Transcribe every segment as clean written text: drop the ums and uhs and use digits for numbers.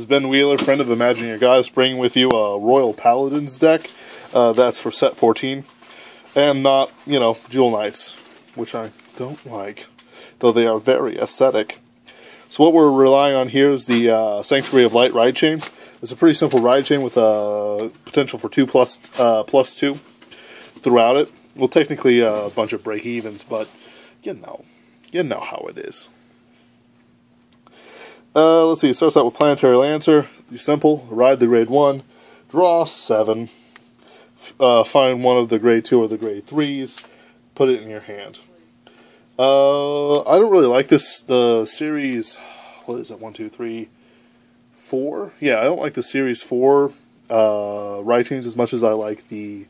is Ben Wheeler, friend of Imagine Your Guys, bringing with you a Royal Paladins deck. That's for set 14. And not, Jewel Knights, which I don't like, though they are very aesthetic. So what we're relying on here is the Sanctuary of Light ride chain. It's a pretty simple ride chain with a potential for 2 plus 2 throughout it. Well, technically a bunch of break-evens, but you know how it is. Let's see, it starts out with Planetary Lancer. Simple, ride the grade 1, draw 7, find one of the grade 2 or the grade 3s, put it in your hand. I don't really like the series, what is it, 1, 2, 3, 4? Yeah, I don't like the series 4 ride chains as much as I like the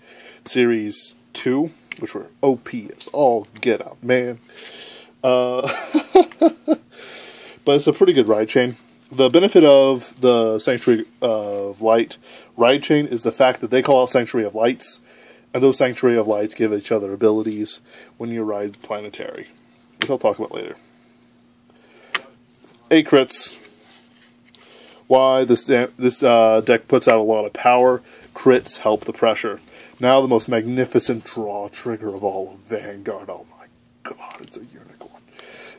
series 2, which were OP. It's all get up, man. But it's a pretty good ride chain. The benefit of the Sanctuary of Light ride chain is the fact that they call out Sanctuary of Lights, and those Sanctuary of Lights give each other abilities when you ride Planetary, which I'll talk about later. 8 crits. Why this deck puts out a lot of power. Crits help the pressure. Now the most magnificent draw trigger of all of Vanguard. Oh my god, it's a unicorn.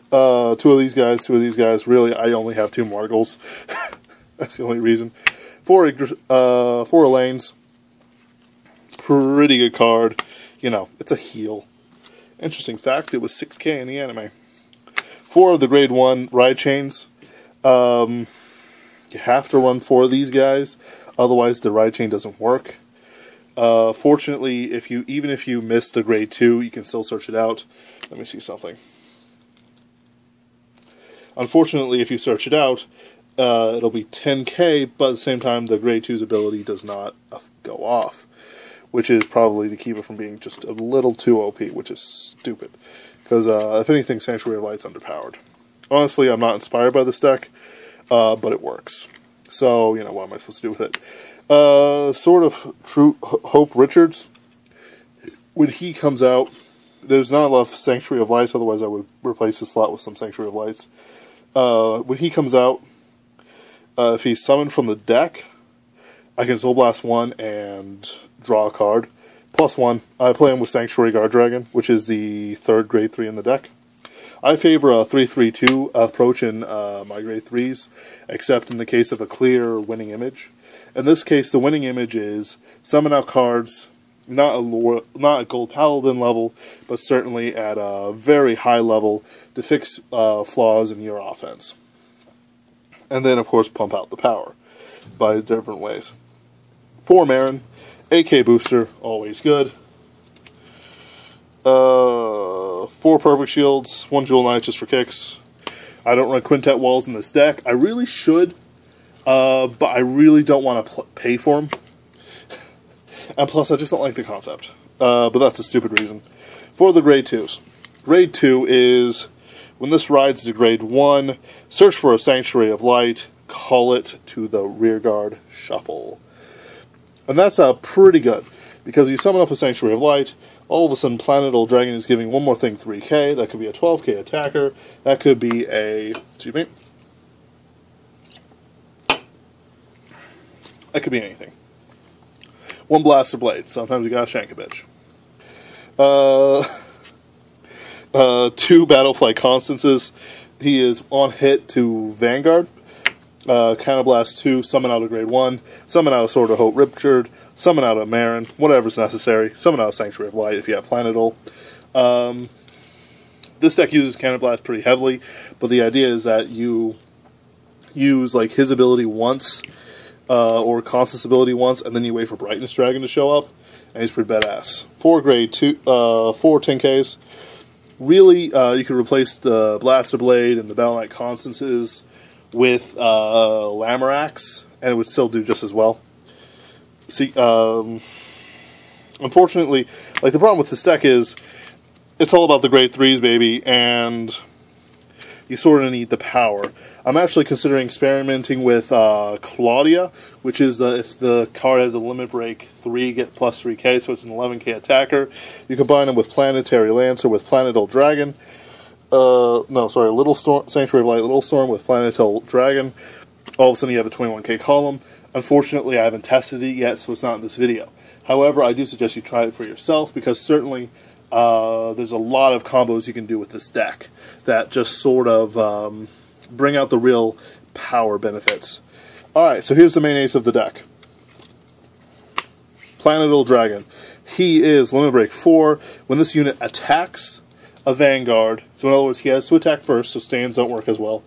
2 of these guys. Really, I only have 2 Margles. That's the only reason. 4 lanes. Pretty good card. It's a heal. Interesting fact, it was 6k in the anime. 4 of the grade 1 ride chains. You have to run 4 of these guys, otherwise the ride chain doesn't work. Fortunately, even if you miss the grade 2, you can still search it out. Let me see something. Unfortunately, if you search it out, it'll be 10k, but at the same time, the grade 2's ability does not go off, which is probably to keep it from being just a little too OP, which is stupid. Because, if anything, Sanctuary of Light's underpowered. Honestly, I'm not inspired by this deck, but it works. So, what am I supposed to do with it? Sword of True Hope Richards. When he comes out, there's not enough Sanctuary of Lights, otherwise I would replace the slot with some Sanctuary of Lights. When he comes out, if he's summoned from the deck, I can Soul Blast 1 and draw a card. +1, I play him with Sanctuary Guard Dragon, which is the 3rd grade 3 in the deck. I favor a 3-3-2 approach in my grade 3s, except in the case of a clear winning image. In this case, the winning image is summon out cards, not at Gold Paladin level, but certainly at a very high level to fix flaws in your offense. And then, of course, pump out the power by different ways. 4 Marin, AK booster, always good. 4 Perfect Shields, 1 Jewel Knight just for kicks. I don't run Quintet Walls in this deck. I really should, but I really don't want to pay for them. And plus, I just don't like the concept. But that's a stupid reason. For the grade 2s. Grade 2 is, when this rides to grade 1, search for a Sanctuary of Light, call it to the rearguard shuffle. And that's pretty good, because you summon up a Sanctuary of Light, all of a sudden Planetal Dragon is giving one more thing 3k, that could be a 12k attacker, that could be a, that could be anything. 1 Blaster Blade, sometimes you gotta shank a bitch. 2 Battlefly Constances, he is on hit to Vanguard. Counterblast 2, summon out a grade 1, summon out a Sword of Hope Richard, summon out a Marin, whatever's necessary, summon out a Sanctuary of Light if you have Planetal. This deck uses Counterblast pretty heavily, but the idea is that you use his ability once, or Constance ability once, and then you wait for Brightness Dragon to show up, and he's pretty badass. 4 grade 2, 4 10ks. Really, you could replace the Blaster Blade and the Battle Knight Constances with Lamorax, and it would still do just as well. See, unfortunately, the problem with this deck is, it's all about the grade 3s, baby, and you sort of need the power. I'm actually considering experimenting with Claudia, which is if the card has a limit break 3, get plus 3k, so it's an 11k attacker. You combine them with Planetary Lancer with Planetal Dragon. Little Storm, Sanctuary of Light, Little Storm with Planetal Dragon. all of a sudden you have a 21k column. Unfortunately, I haven't tested it yet, so it's not in this video. However, I do suggest you try it for yourself, because certainly there's a lot of combos you can do with this deck that just sort of bring out the real power benefits. Alright, so here's the main ace of the deck. Planetable Dragon. He is Limit Break 4. When this unit attacks a Vanguard, so in other words, he has to attack first, so stands don't work as well.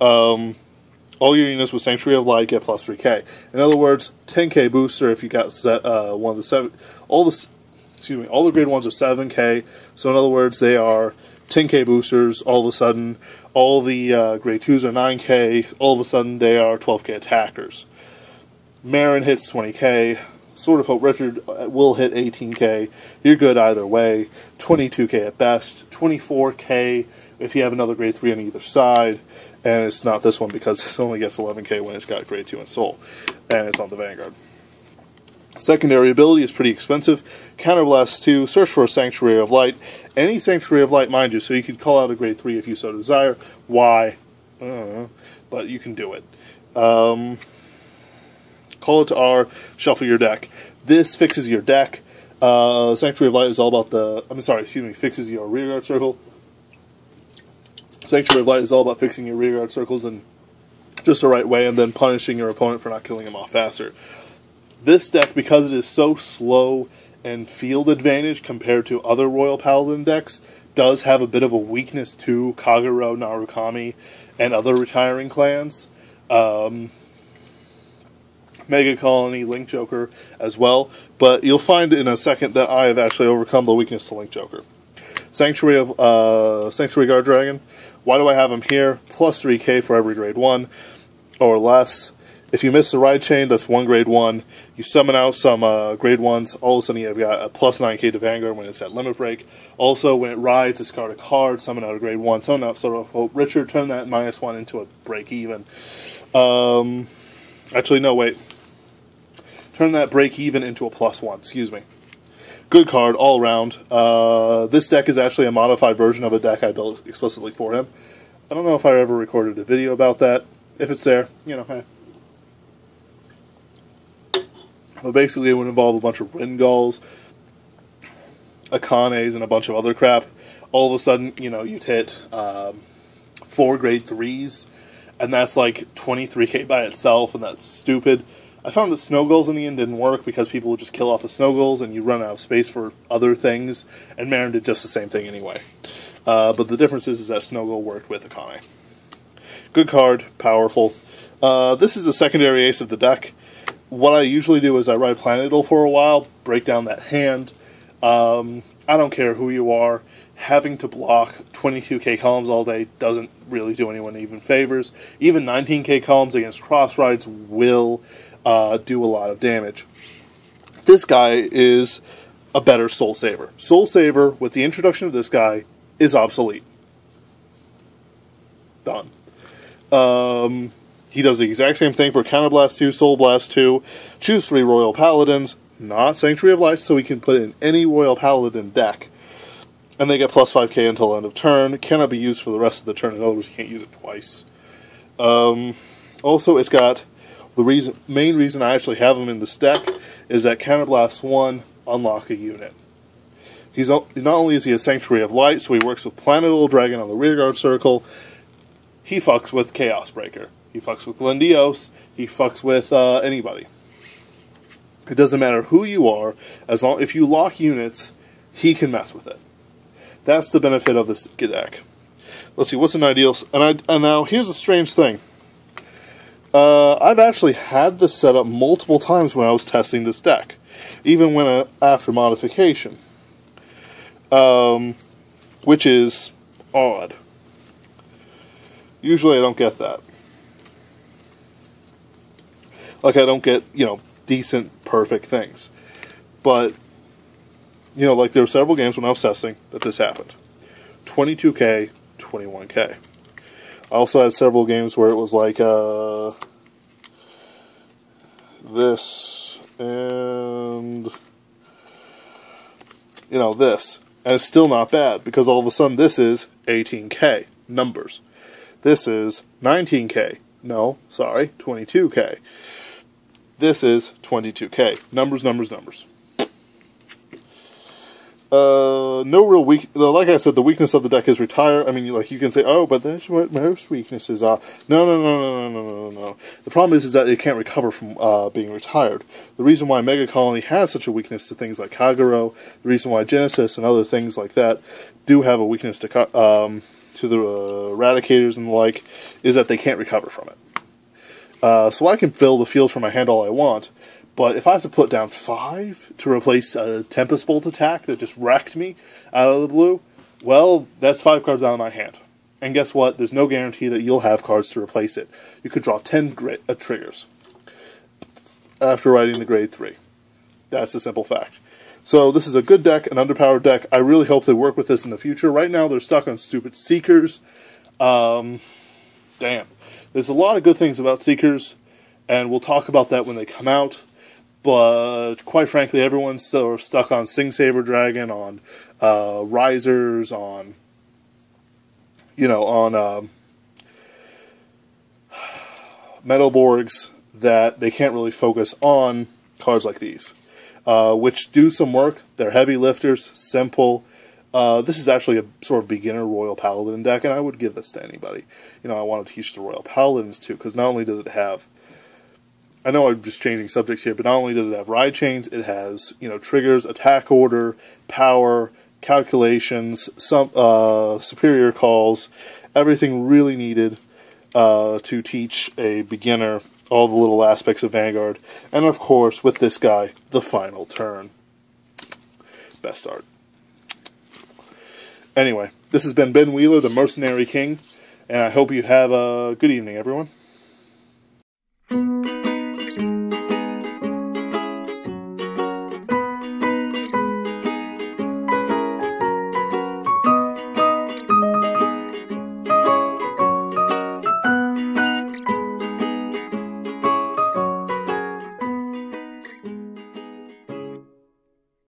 All your units with Sanctuary of Light get plus 3k. In other words, 10k booster if you got one of the seven. All the grade 1s are 7k, so in other words, they are 10k boosters. All of a sudden, all the grade 2s are 9k. All of a sudden, they are 12k attackers. Marin hits 20k. Sword of Hope Richard will hit 18k. You're good either way. 22k at best. 24k if you have another grade 3 on either side. And it's not this one because it only gets 11k when it's got grade 2 and Soul. And it's on the Vanguard. Secondary ability is pretty expensive. Counterblast 2, search for a Sanctuary of Light. Any Sanctuary of Light, mind you, so you can call out a grade 3 if you so desire. Why? I don't know. But you can do it. Call it to R, shuffle your deck. This fixes your deck. Sanctuary of Light is all about fixes your rearguard circle. Sanctuary of Light is all about fixing your rearguard circles in just the right way and then punishing your opponent for not killing him off faster. This deck, because it is so slow and field advantage compared to other Royal Paladin decks, does have a bit of a weakness to Kagero, Narukami, and other retiring clans. Mega Colony, Link Joker as well, but you'll find in a second that I have actually overcome the weakness to Link Joker. Sanctuary Guard Dragon. Why do I have him here? Plus 3k for every grade 1 or less. If you miss the ride chain, that's one grade 1. You summon out some grade 1s, all of a sudden you've got a plus 9k to Vanguard when it's at Limit Break. Also, when it rides, discard a card, summon out a grade 1, summon out Sword of Hope Richard, turn that -1 into a break even. Actually, no, wait. Turn that break even into a +1, excuse me. Good card all around. This deck is actually a modified version of a deck I built explicitly for him. I don't know if I ever recorded a video about that. If it's there, you know, hey. But basically it would involve a bunch of Ringulls, Akanes, and a bunch of other crap. All of a sudden, you know, you'd hit 4 grade 3s, and that's like 23k by itself, and that's stupid. I found that Snow Gulls in the end didn't work because people would just kill off the Snow Gulls and you run out of space for other things, and Marin did just the same thing anyway. But the difference is that Snow Gull worked with Akane. Good card, powerful. This is the secondary ace of the deck. What I usually do is I ride Planetable for a while, break down that hand. I don't care who you are. Having to block 22k columns all day doesn't really do anyone even favors. Even 19k columns against cross rides will do a lot of damage. This guy is a better Soul Saver. Soul Saver, with the introduction of this guy, is obsolete. Done. He does the exact same thing for Counterblast 2, Soul Blast 2. Choose 3 Royal Paladins, not Sanctuary of Light, so he can put it in any Royal Paladin deck. And they get plus 5k until end of turn. Cannot be used for the rest of the turn. In other words, you can't use it twice. Also, it's got the main reason I actually have him in this deck is that Counterblast 1 unlock a unit. Not only is he a Sanctuary of Light, so he works with Planetable Dragon on the rearguard circle. He fucks with Chaos Breaker. He fucks with Glendios. He fucks with anybody. It doesn't matter who you are, as long if you lock units, he can mess with it. That's the benefit of this deck. Let's see, what's an ideal... And now, here's a strange thing. I've actually had this set up multiple times when I was testing this deck. Even when after modification. Which is odd. Usually I don't get that. Like, I don't get, you know, decent, perfect things. But, you know, like, there were several games when I was testing that this happened. 22k, 21k. I also had several games where it was like, this, and, you know, this. And it's still not bad, because all of a sudden this is 18k. Numbers. This is 19k. No, sorry, 22k. This is 22k. Numbers, numbers, numbers. No real like I said, the weakness of the deck is retire. I mean, like, you can say, oh, but that's what most weaknesses are. No, no, no, no, no, no, no, no. The problem is that it can't recover from being retired. The reason why Mega Colony has such a weakness to things like Kagero, the reason why Genesis and other things like that do have a weakness to the Eradicators and the like, is that they can't recover from it. So I can fill the field for my hand all I want, but if I have to put down 5 to replace a Tempest Bolt attack that just wrecked me out of the blue, well, that's 5 cards out of my hand. And guess what? There's no guarantee that you'll have cards to replace it. You could draw 10 triggers after writing the grade 3. That's a simple fact. So this is a good deck, an underpowered deck. I really hope they work with this in the future. Right now they're stuck on stupid Seekers. Damn. There's a lot of good things about Seekers, and we'll talk about that when they come out. But quite frankly, everyone's sort of stuck on Sing Saber Dragon, on Risers, on Metalborgs, that they can't really focus on cards like these, which do some work. They're heavy lifters, simple. This is actually a sort of beginner Royal Paladin deck, and I would give this to anybody. I want to teach the Royal Paladins too, because not only does it have, I know I'm just changing subjects here, but not only does it have ride chains, it has, triggers, attack order, power, calculations, some superior calls, everything really needed to teach a beginner all the little aspects of Vanguard. And of course, with this guy, the final turn. Best art. Anyway, this has been Ben Wheeler, the Mercenary King, and I hope you have a good evening, everyone.